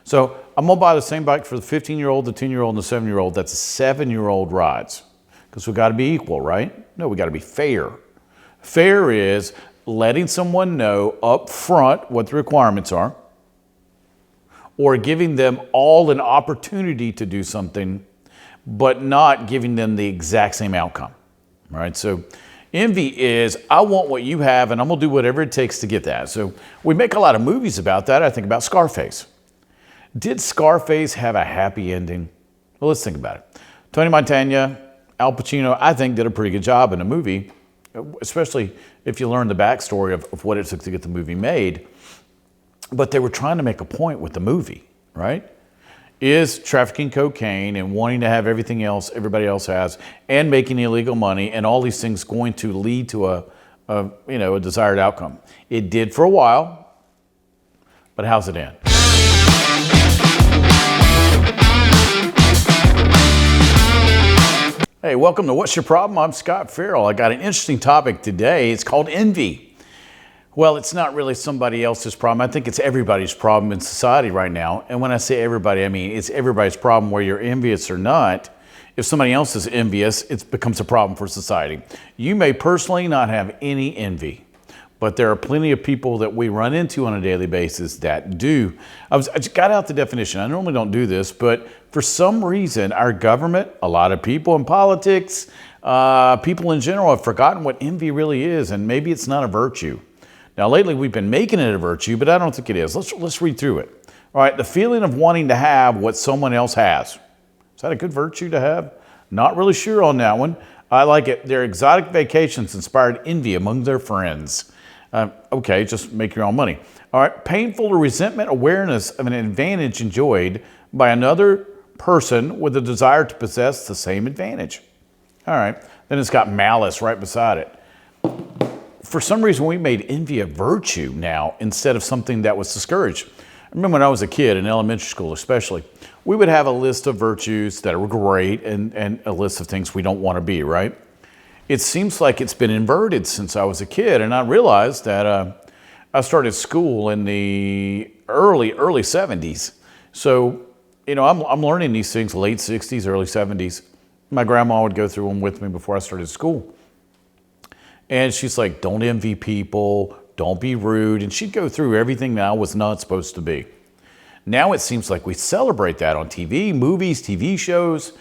So I'm gonna buy the same bike for the 15-year-old, the 10-year-old, and the 7-year-old. That's a 7-year-old rides. Because we gotta be equal, right? No, we gotta be fair. Fair is letting someone know up front what the requirements are, or giving them all an opportunity to do something, but not giving them the exact same outcome, right? So envy is, I want what you have and I'm gonna do whatever it takes to get that. So we make a lot of movies about that. I think about Scarface. Did Scarface have a happy ending? Well, let's think about it. Tony Montana, Al Pacino, I think did a pretty good job in the movie, especially if you learn the backstory of what it took to get the movie made. But they were trying to make a point with the movie, right? Is trafficking cocaine and wanting to have everything else everybody else has and making illegal money and all these things going to lead to a desired outcome? It did for a while, but how's it end? Hey, welcome to What's Your Problem? I'm Scot Ferrell. I got an interesting topic today. It's called envy. Well, it's not really somebody else's problem. I think it's everybody's problem in society right now. And when I say everybody, I mean it's everybody's problem, whether you're envious or not. If somebody else is envious, it becomes a problem for society. You may personally not have any envy, but there are plenty of people that we run into on a daily basis that do. I just got out the definition. I normally don't do this, but for some reason, our government, a lot of people in politics, people in general have forgotten what envy really is, and maybe it's not a virtue. Now, lately we've been making it a virtue, but I don't think it is. Let's read through it. All right, the feeling of wanting to have what someone else has. Is that a good virtue to have? Not really sure on that one. I like it. Their exotic vacations inspired envy among their friends. Okay, just make your own money. All right, painful or resentment awareness of an advantage enjoyed by another person with a desire to possess the same advantage. All right, then it's got malice right beside it. For some reason, we made envy a virtue now instead of something that was discouraged. I remember when I was a kid, in elementary school especially, we would have a list of virtues that were great and a list of things we don't want to be, right? It seems like it's been inverted since I was a kid, and I realized that I started school in the early 70s. So, I'm learning these things late 60s, early 70s. My grandma would go through them with me before I started school. And she's like, don't envy people, don't be rude. And she'd go through everything that I was not supposed to be. Now it seems like we celebrate that on TV, movies, TV shows.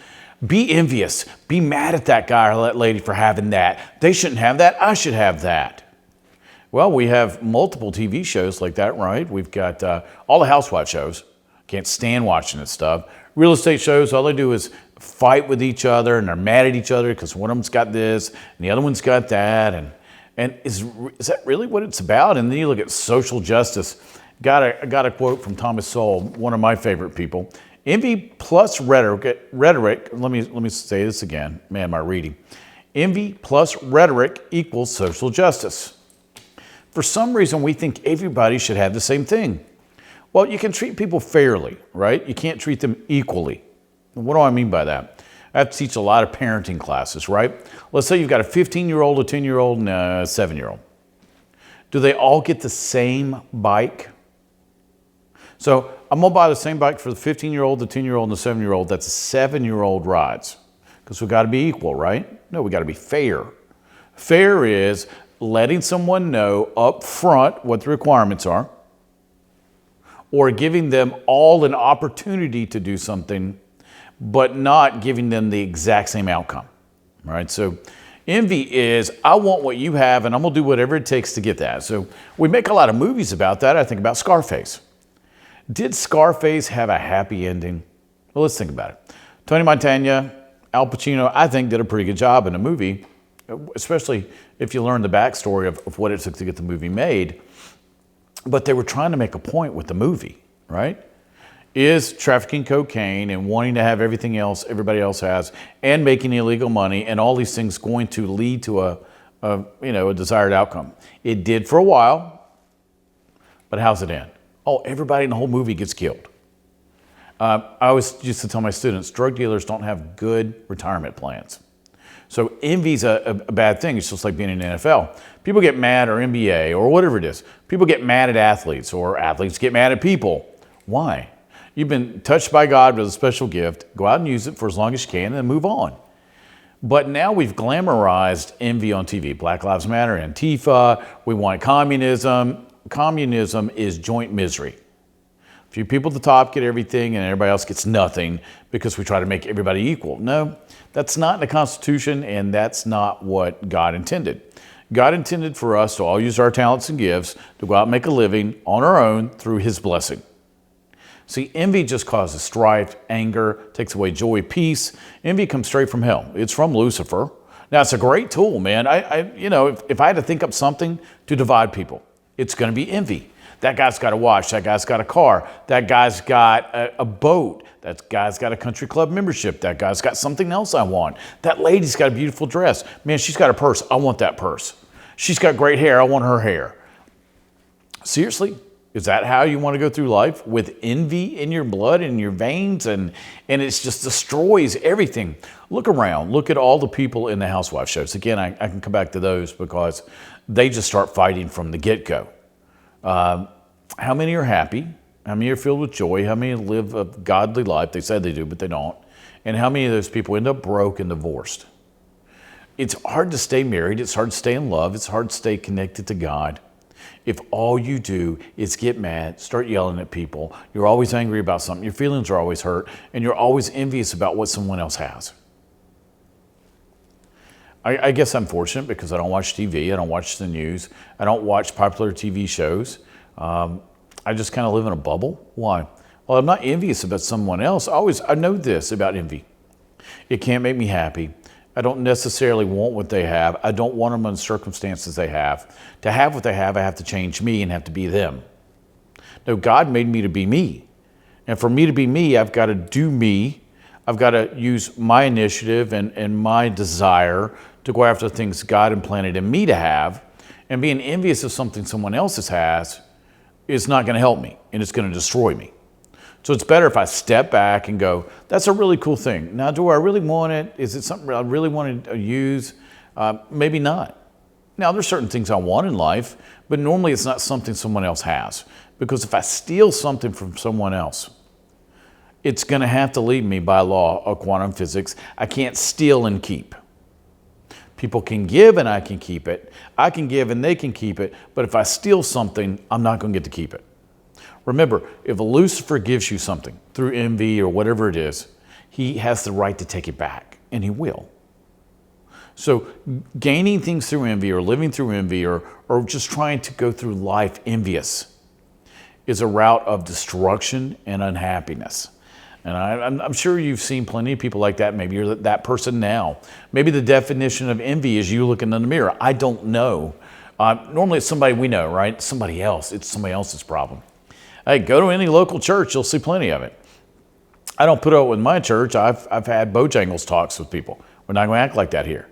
Be envious. Be mad at that guy or that lady for having that. They shouldn't have that. I should have that. Well, we have multiple TV shows like that, right? We've got all the housewife shows. Can't stand watching this stuff. Real estate shows, all they do is fight with each other and they're mad at each other because one of them's got this and the other one's got that. And is that really what it's about? And then you look at social justice. Got a quote from Thomas Sowell, one of my favorite people. Envy plus rhetoric, let me say this again. Man, my reading. Envy plus rhetoric equals social justice. For some reason, we think everybody should have the same thing. Well, you can treat people fairly, right? You can't treat them equally. What do I mean by that? I have to teach a lot of parenting classes, right? Let's say you've got a 15-year-old, a 10-year-old, and a 7-year-old. Do they all get the same bike? So I'm gonna buy the same bike for the 15-year-old, the 10-year-old, and the 7-year-old. That's a 7-year-old rides. Because we gotta be equal, right? No, we gotta be fair. Fair is letting someone know up front what the requirements are, or giving them all an opportunity to do something, but not giving them the exact same outcome, right? So envy is, I want what you have and I'm gonna do whatever it takes to get that. So we make a lot of movies about that. I think about Scarface. Did Scarface have a happy ending? Well, let's think about it. Tony Montana, Al Pacino, I think did a pretty good job in the movie, especially if you learn the backstory of what it took to get the movie made. But they were trying to make a point with the movie, right? Is trafficking cocaine and wanting to have everything else everybody else has and making illegal money and all these things going to lead to a desired outcome? It did for a while, but how's it end? Oh, everybody in the whole movie gets killed. I always used to tell my students, drug dealers don't have good retirement plans. So envy's a bad thing. It's just like being in the NFL. People get mad, or NBA, or whatever it is. People get mad at athletes, or athletes get mad at people. Why? You've been touched by God with a special gift. Go out and use it for as long as you can and move on. But now we've glamorized envy on TV. Black Lives Matter, Antifa. We want communism. Communism is joint misery. A few people at the top get everything and everybody else gets nothing because we try to make everybody equal. No, that's not in the Constitution, and that's not what God intended. God intended for us to all use our talents and gifts to go out and make a living on our own through His blessing. See, envy just causes strife, anger, takes away joy, peace. Envy comes straight from hell. It's from Lucifer. Now, it's a great tool, man. If I had to think up something to divide people, it's going to be envy. That guy's got a watch. That guy's got a car. That guy's got a boat. That guy's got a country club membership. That guy's got something else I want. That lady's got a beautiful dress. Man, she's got a purse. I want that purse. She's got great hair. I want her hair. Seriously? Is that how you want to go through life? With envy in your blood, in your veins, and it just destroys everything. Look around. Look at all the people in the housewife shows. Again, I can come back to those because they just start fighting from the get-go. How many are happy? How many are filled with joy? How many live a godly life? They say they do, but they don't. And how many of those people end up broke and divorced? It's hard to stay married. It's hard to stay in love. It's hard to stay connected to God if all you do is get mad, start yelling at people. You're always angry about something. Your feelings are always hurt, and you're always envious about what someone else has. I guess I'm fortunate because I don't watch TV. I don't watch the news. I don't watch popular TV shows. I just kind of live in a bubble. Why? Well, I'm not envious about someone else. I know this about envy. It can't make me happy. I don't necessarily want what they have. I don't want them in the circumstances they have. To have what they have, I have to change me and have to be them. No, God made me to be me. And for me to be me, I've got to do me. I've got to use my initiative and my desire to go after the things God implanted in me to have. And being envious of something someone else has is not going to help me, and it's going to destroy me. So it's better if I step back and go, that's a really cool thing. Now, do I really want it? Is it something I really want to use? Maybe not. Now, there's certain things I want in life, but normally it's not something someone else has. Because if I steal something from someone else, it's going to have to lead me by law of quantum physics. I can't steal and keep. People can give and I can keep it. I can give and they can keep it. But if I steal something, I'm not going to get to keep it. Remember, if Lucifer gives you something through envy or whatever it is, he has the right to take it back, and he will. So gaining things through envy or living through envy or just trying to go through life envious is a route of destruction and unhappiness. And I'm sure you've seen plenty of people like that. Maybe you're that person now. Maybe the definition of envy is you looking in the mirror. I don't know. Normally it's somebody we know, right? Somebody else. It's somebody else's problem. Hey, go to any local church, you'll see plenty of it. I don't put up with my church. I've had Bojangles talks with people. We're not going to act like that here.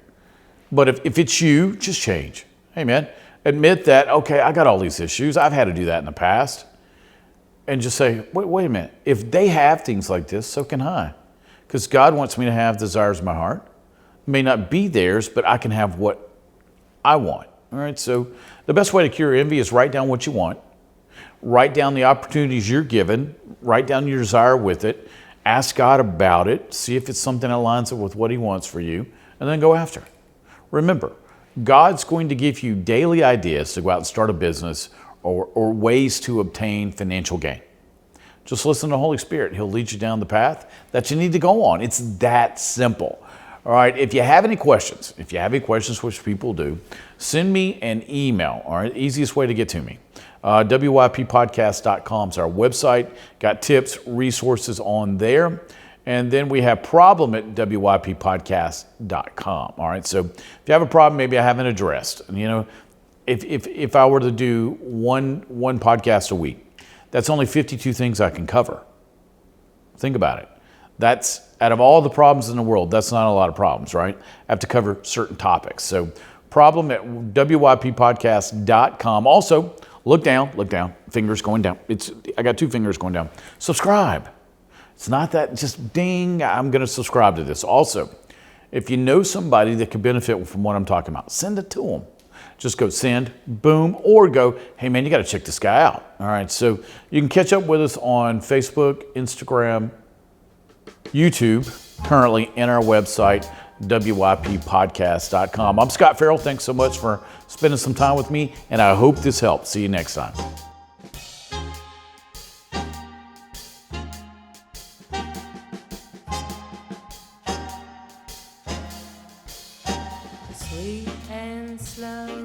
But if it's you, just change. Hey, man, admit that, okay, I got all these issues. I've had to do that in the past. And just say, wait a minute. If they have things like this, so can I. Because God wants me to have desires in my heart. It may not be theirs, but I can have what I want. All right, so the best way to cure envy is write down what you want. Write down the opportunities you're given. Write down your desire with it. Ask God about it. See if it's something that lines up with what He wants for you. And then go after it. Remember, God's going to give you daily ideas to go out and start a business or ways to obtain financial gain. Just listen to the Holy Spirit. He'll lead you down the path that you need to go on. It's that simple. All right, if you have any questions, which people do, send me an email. All right, easiest way to get to me. WYPpodcast.com is our website. Got tips, resources on there. And then we have problem at WYPpodcast.com. All right, so if you have a problem, maybe I haven't addressed. And, you know, if I were to do one podcast a week, that's only 52 things I can cover. Think about it. That's, out of all the problems in the world, that's not a lot of problems, right? I have to cover certain topics. So problem at WYPpodcast.com. Also, look down, fingers going down. I got two fingers going down. Subscribe. It's not that just ding, I'm going to subscribe to this. Also, if you know somebody that could benefit from what I'm talking about, send it to them. just go send, boom, or go, hey man, you got to check this guy out. All right, so you can catch up with us on Facebook, Instagram, YouTube, currently, and our website, wyppodcast.com. I'm Scot Ferrell. Thanks so much for spending some time with me, and I hope this helped. See you next time. Sweet and slow.